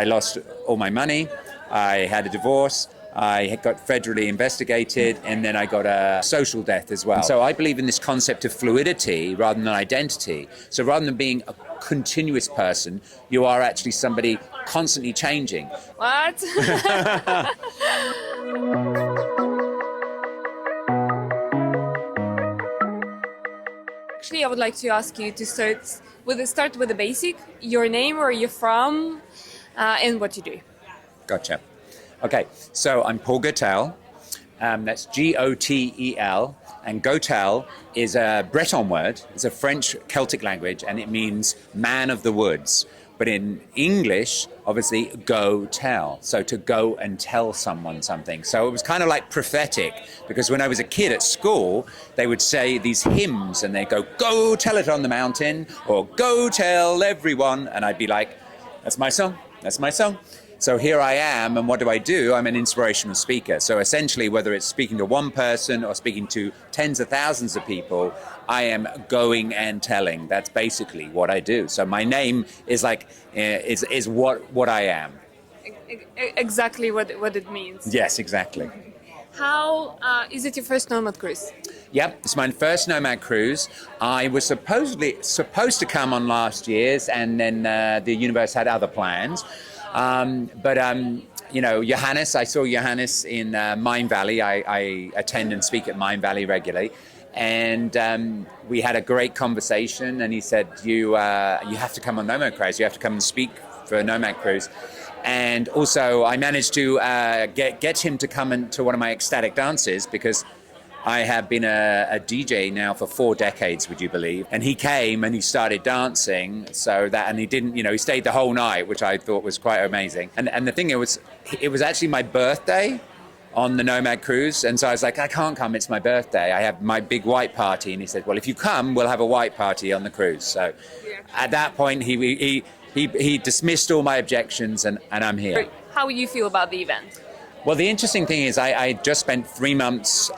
I lost all my money, I had a divorce, I got federally investigated, and then I got a social death as well. So I believe in this concept of fluidity rather than identity. So rather than being a continuous person, you are actually somebody constantly changing. What? Actually, I would like to ask you to start with the basic, your name, where you're from, and what you do. Gotcha. Okay, so I'm Paul Gotel. That's Gotel, and Gotel is a Breton word. It's a French Celtic language, and it means man of the woods. But in English, obviously, go tell. So to go and tell someone something. So it was kind of like prophetic, because when I was a kid at school, they would say these hymns, and they'd go tell it on the mountain, or go tell everyone. And I'd be like, that's my song, that's my song. So here I am, and what do? I'm an inspirational speaker. So essentially, whether it's speaking to one person or speaking to tens of thousands of people, I am going and telling. That's basically what I do. So my name is is what I am. Exactly what it means. Yes, exactly. How is it your first Nomad Cruise? Yep, it's my first Nomad Cruise. I was supposed to come on last year's, and then the universe had other plans. Johannes, I saw Johannes in Mind Valley. I attend and speak at Mind Valley regularly. And we had a great conversation, and he said, you have to come on Nomad Cruise. You have to come and speak for Nomad Cruise. And also I managed to get him to come to one of my ecstatic dances, because I have been a DJ now for 4 decades, would you believe? And he came and he started dancing, and he didn't, he stayed the whole night, which I thought was quite amazing. And the thing it was actually my birthday on the Nomad Cruise, and so I was like, I can't come, it's my birthday. I have my big white party, and he said, well, if you come, we'll have a white party on the cruise. So at that point, he dismissed all my objections, and I'm here. How do you feel about the event? Well, the interesting thing is I just spent 3 months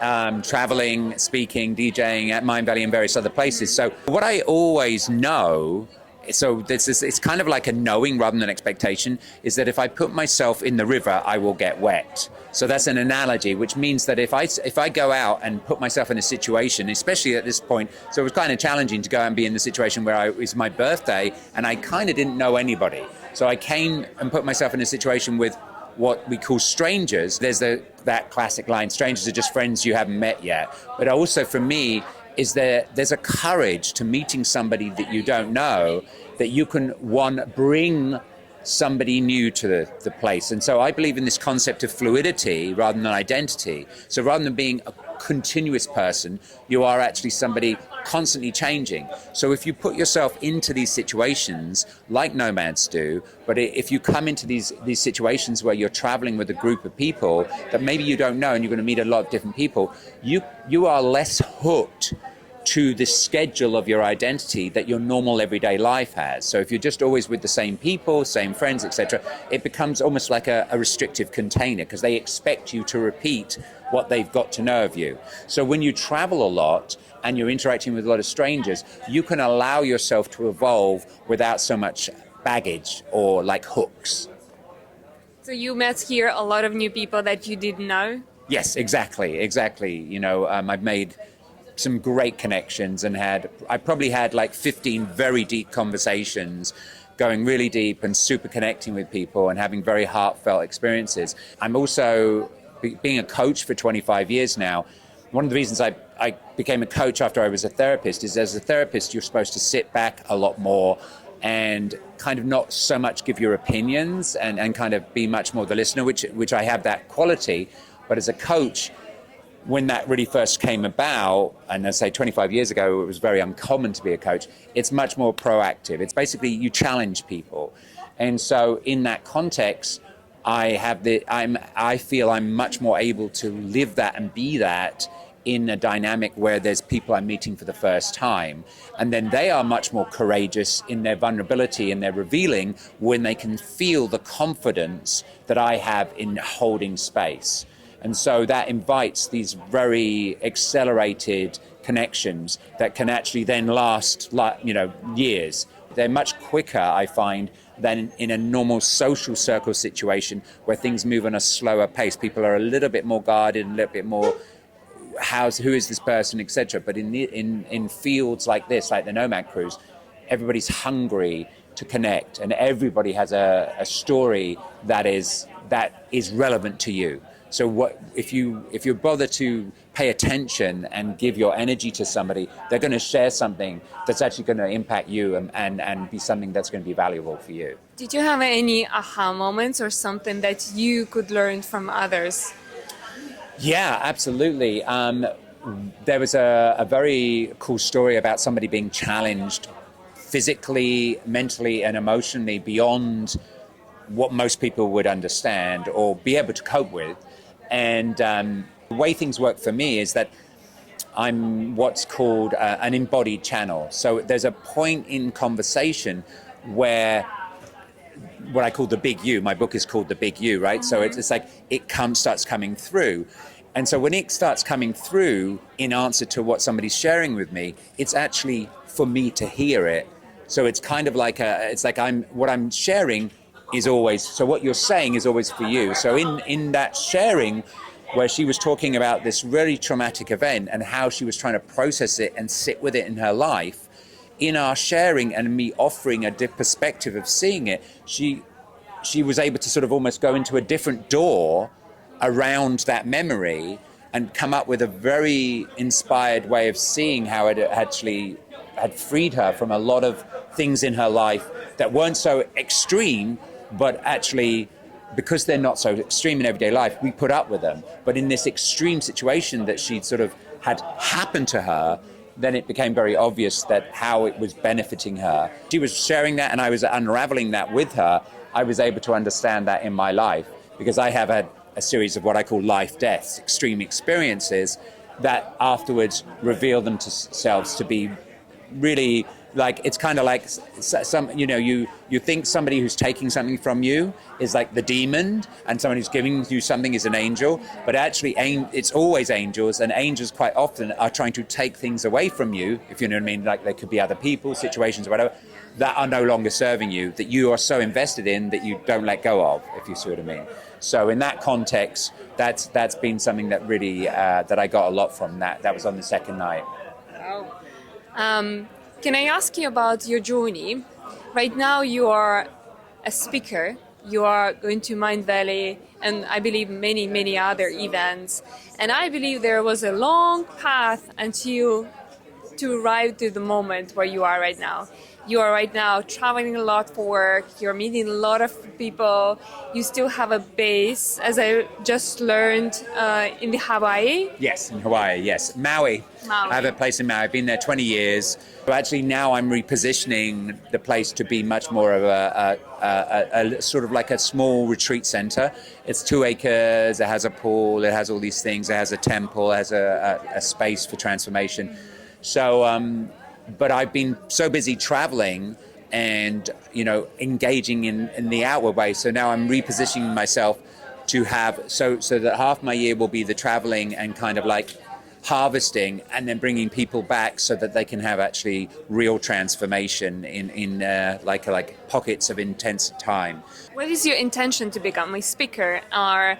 traveling, speaking, DJing at Mind Valley and various other places. So what I always know, it's kind of like a knowing rather than an expectation, is that if I put myself in the river, I will get wet. So that's an analogy, which means that if I go out and put myself in a situation, especially at this point, so it was kind of challenging to go and be in the situation where it was my birthday and I kind of didn't know anybody. So I came and put myself in a situation with what we call strangers. There's that classic line, strangers are just friends you haven't met yet. But also for me, there's a courage to meeting somebody that you don't know, that you can, bring somebody new to the place. And so I believe in this concept of fluidity rather than identity. So rather than being a continuous person, you are actually somebody constantly changing. So if you put yourself into these situations like nomads do, but if you come into these situations where you're traveling with a group of people that maybe you don't know, and you're going to meet a lot of different people, you are less hooked to the schedule of your identity that your normal everyday life has. So if you're just always with the same people, same friends, etc., it becomes almost like a restrictive container, because they expect you to repeat what they've got to know of you. So when you travel a lot and you're interacting with a lot of strangers, you can allow yourself to evolve without so much baggage or like hooks. So you met here a lot of new people that you didn't know? Yes, exactly. I've made some great connections, and I probably had like 15 very deep conversations, going really deep and super connecting with people and having very heartfelt experiences. I'm also being a coach for 25 years now. One of the reasons I became a coach after I was a therapist is, as a therapist, you're supposed to sit back a lot more and kind of not so much give your opinions and kind of be much more the listener, which I have that quality. But as a coach, when that really first came about, and I say 25 years ago, it was very uncommon to be a coach, it's much more proactive. It's basically you challenge people. And so in that context, I feel I'm much more able to live that and be that in a dynamic where there's people I'm meeting for the first time. And then they are much more courageous in their vulnerability and their revealing when they can feel the confidence that I have in holding space. And so that invites these very accelerated connections that can actually then last, years. They're much quicker, I find, than in a normal social circle situation where things move on a slower pace. People are a little bit more guarded, a little bit more, who is this person, etc. But in fields like this, like the Nomad Cruise, everybody's hungry to connect, and everybody has a story that is relevant to you. So what if you bother to pay attention and give your energy to somebody, they're going to share something that's actually going to impact you and be something that's going to be valuable for you. Did you have any aha moments or something that you could learn from others? Yeah, absolutely. There was a very cool story about somebody being challenged physically, mentally, and emotionally beyond what most people would understand or be able to cope with. And the way things work for me is that I'm what's called an embodied channel. So there's a point in conversation where what I call the big you, my book is called The Big You, right? So it's like it starts coming through. And so when it starts coming through in answer to what somebody's sharing with me, it's actually for me to hear it. So it's kind of like what I'm sharing is always, so what you're saying is always for you. So in that sharing, where she was talking about this really traumatic event and how she was trying to process it and sit with it in her life, in our sharing and me offering a perspective of seeing it, she was able to sort of almost go into a different door around that memory and come up with a very inspired way of seeing how it actually had freed her from a lot of things in her life that weren't so extreme, but actually, because they're not so extreme in everyday life, we put up with them. But in this extreme situation that she'd sort of had happen to her, then it became very obvious that how it was benefiting her. She was sharing that and I was unraveling that with her. I was able to understand that in my life because I have had a series of what I call life deaths, extreme experiences that afterwards reveal themselves to be really like, it's kind of like some, you think somebody who's taking something from you is like the demon and someone who's giving you something is an angel, but actually it's always angels, and angels quite often are trying to take things away from you, if you know what I mean, like there could be other people, situations, whatever, that are no longer serving you, that you are so invested in that you don't let go of, if you see what I mean. So in that context, that's been something that really, that I got a lot from that. That was on the second night. Wow. Can I ask you about your journey? Right now you are a speaker, you are going to Mind Valley and I believe many, many other events. And I believe there was a long path until to arrive to the moment where you are right now. You are right now traveling a lot for work, you're meeting a lot of people, you still have a base, as I just learned, in the Hawaii. Yes, in Hawaii, yes. Maui. I have a place in Maui, I've been there 20 years. But actually now I'm repositioning the place to be much more of a sort of like a small retreat center. It's 2 acres, it has a pool, it has all these things, it has a temple, it has a space for transformation. So, but I've been so busy traveling and, engaging in the outward way. So now I'm repositioning myself to have, so that half my year will be the traveling and kind of like harvesting and then bringing people back so that they can have actually real transformation in like pockets of intense time. What is your intention to become a speaker? Or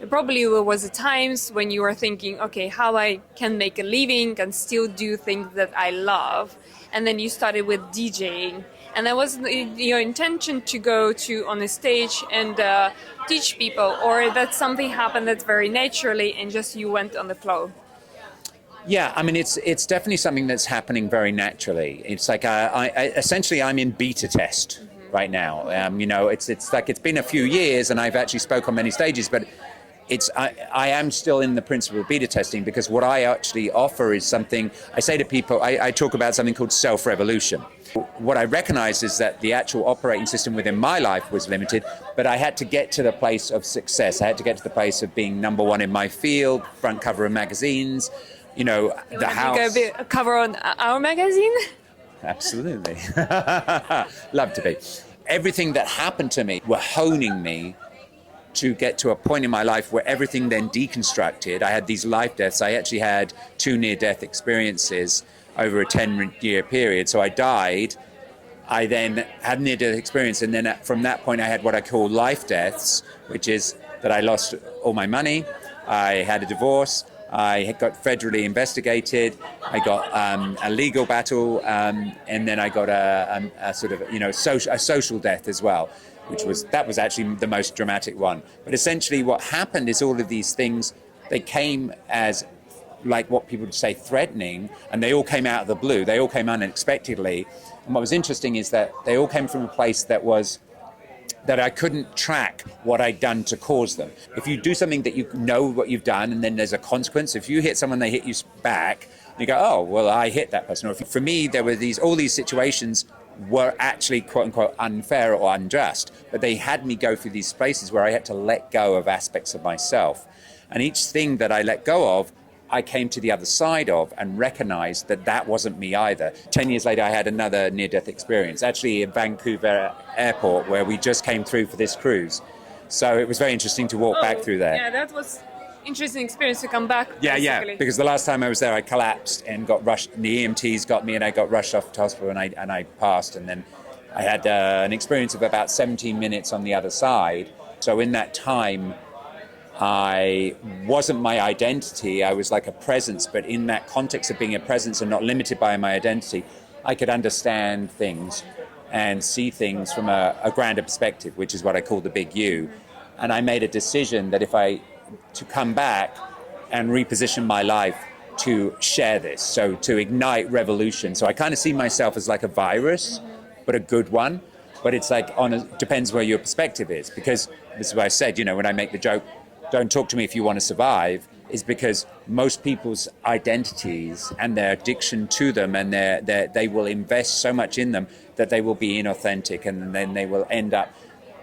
probably there was times when you were thinking, okay, how I can make a living and still do things that I love. And then you started with DJing. And that was your intention to go on a stage and teach people, or that something happened that's very naturally and just you went on the flow? Yeah, I mean, it's definitely something that's happening very naturally. It's like essentially I'm in beta test right now. It's like it's been a few years and I've actually spoke on many stages, but I am still in the principle of beta testing because what I actually offer is something, I say to people, I talk about something called self-revolution. What I recognize is that the actual operating system within my life was limited, but I had to get to the place of success. I had to get to the place of being number one in my field, front cover of magazines, the house. You a cover on our magazine? Absolutely. Love to be. Everything that happened to me were honing me to get to a point in my life where everything then deconstructed. I had these life deaths. I actually had 2 near-death experiences over a 10-year period. So I died I then had a near-death experience, and then from that point I had what I call life deaths, which is that I lost all my money, I had a divorce, I had got federally investigated, I got a legal battle, and then I got a sort of, a social death as well, that was actually the most dramatic one. But essentially what happened is all of these things, they came as like what people would say threatening, and they all came out of the blue, they all came unexpectedly. And what was interesting is that they all came from a place that I couldn't track what I'd done to cause them. If you do something that you know what you've done and then there's a consequence, if you hit someone, they hit you back, you go, oh, well, I hit that person. Or for me, there were all these situations were actually quote unquote unfair or unjust, but they had me go through these spaces where I had to let go of aspects of myself. And each thing that I let go of, I came to the other side of and recognized that wasn't me either. 10 years later, I had another near-death experience, actually in Vancouver airport, where we just came through for this cruise. So it was very interesting to walk back through there. Yeah, that was interesting experience to come back. Yeah, because the last time I was there, I collapsed and got rushed. And the EMTs got me, and I got rushed off to hospital, and I passed. And then I had an experience of about 17 minutes on the other side. So in that time, I wasn't my identity, I was like a presence, but in that context of being a presence and not limited by my identity, I could understand things and see things from a grander perspective, which is what I call the big U. And I made a decision that to come back and reposition my life to share this, so to ignite revolution. So I kind of see myself as like a virus, but a good one. But it's like depends where your perspective is, because this is what I said, when I make the joke, don't talk to me if you want to survive, is because most people's identities and their addiction to them and they will invest so much in them that they will be inauthentic, and then they will end up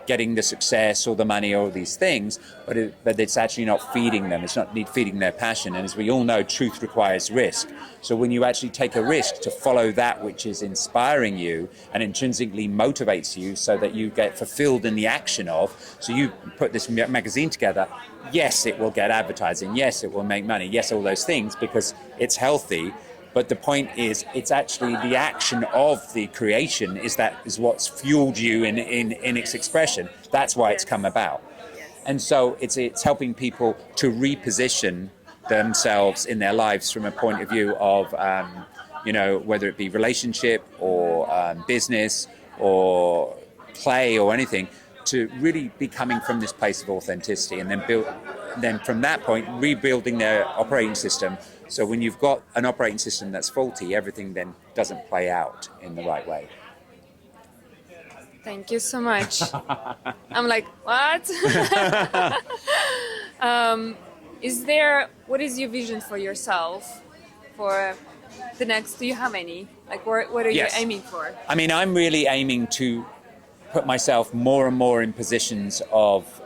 getting the success or the money or these things, but it's actually not feeding them. It's not feeding their passion. And as we all know, truth requires risk. So when you actually take a risk to follow that which is inspiring you and intrinsically motivates you so that you get fulfilled in the action of, so you put this magazine together, yes, it will get advertising, yes, it will make money, yes, all those things, because it's healthy. But the point is, it's actually the action of the creation is what's fueled you in its expression. That's why it's come about. And so it's helping people to reposition themselves in their lives from a point of view of, whether it be relationship or business or play or anything, to really be coming from this place of authenticity, and then from that point, rebuilding their operating system. So when you've got an operating system that's faulty, everything then doesn't play out in the right way. Thank you so much. I'm like, what? What is your vision for yourself for the next, do you have any? Like, what are you aiming for? I mean, I'm really aiming to put myself more and more in positions of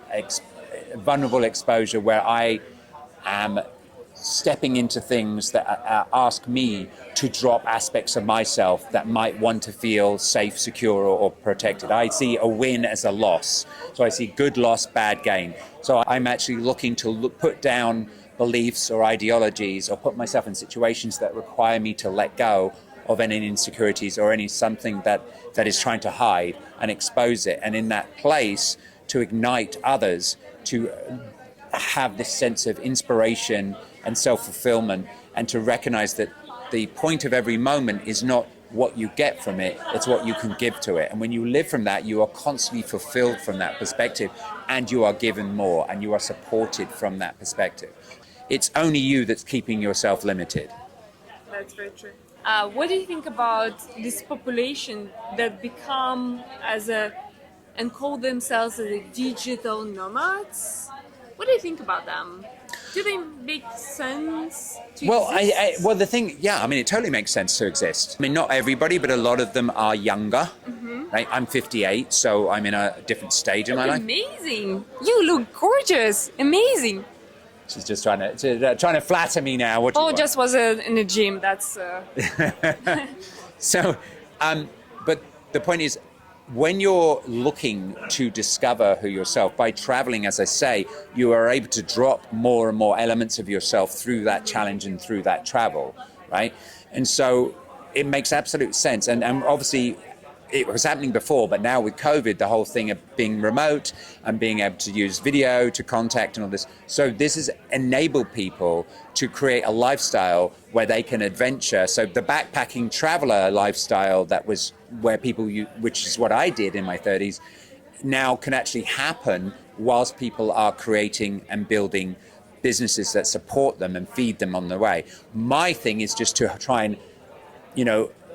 vulnerable exposure where I am stepping into things that ask me to drop aspects of myself that might want to feel safe, secure, or protected. I see a win as a loss. So I see good loss, bad gain. So I'm actually looking to put down beliefs or ideologies, or put myself in situations that require me to let go of any insecurities or something that is trying to hide, and expose it. And in that place, to ignite others to have this sense of inspiration and self-fulfillment, and to recognize that the point of every moment is not what you get from it, it's what you can give to it. And when you live from that, you are constantly fulfilled from that perspective, and you are given more, and you are supported from that perspective. It's only you that's keeping yourself limited. That's very true. What do you think about this population that become and call themselves as digital nomads? What do you think about them? Do they make sense to exist? It totally makes sense to exist. I mean, not everybody, but a lot of them are younger. Mm-hmm. Right? I'm 58, so I'm in a different stage in my life. Amazing! You look gorgeous. Amazing. She's just trying to flatter me now. Just was in the gym. That's. So, but the point is, when you're looking to discover who yourself, by traveling, as I say, you are able to drop more and more elements of yourself through that challenge and through that travel, right? And so it makes absolute sense. And obviously, it was happening before, but now with COVID, the whole thing of being remote and being able to use video to contact and all this. So this has enabled people to create a lifestyle where they can adventure. So the backpacking traveler lifestyle that was where people, which is what I did in my 30s, now can actually happen whilst people are creating and building businesses that support them and feed them on the way. My thing is just to try and,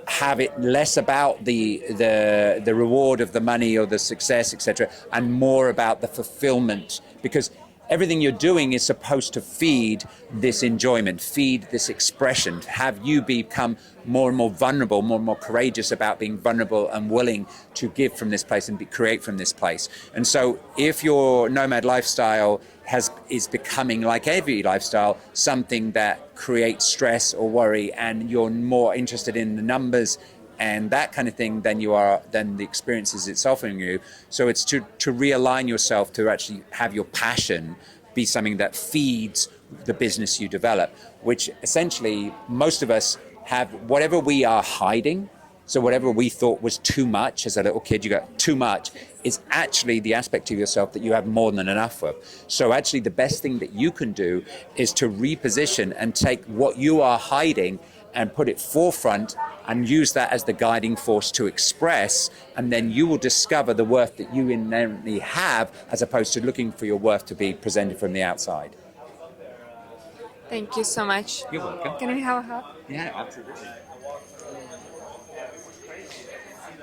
have it less about the reward of the money or the success, etc., and more about the fulfillment, because everything you're doing is supposed to feed this enjoyment, feed this expression, have you become more and more vulnerable, more and more courageous about being vulnerable and willing to give from this place and create from this place. And so if your nomad lifestyle is becoming, like every lifestyle, something that creates stress or worry, and you're more interested in the numbers and that kind of thing than the experiences it's offering you. So it's to realign yourself to actually have your passion be something that feeds the business you develop, which essentially most of us have whatever we are hiding. So whatever we thought was too much as a little kid, you got too much, is actually the aspect of yourself that you have more than enough of. So actually the best thing that you can do is to reposition and take what you are hiding and put it forefront and use that as the guiding force to express, and then you will discover the worth that you inherently have, as opposed to looking for your worth to be presented from the outside. Thank you so much. You're welcome. Can we have a hug? Yeah, absolutely.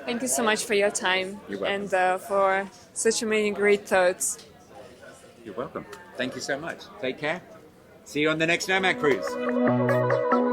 Thank you so much for your time. You're welcome. And for such many great thoughts. You're welcome. Thank you so much. Take care. See you on the next Nomad Cruise.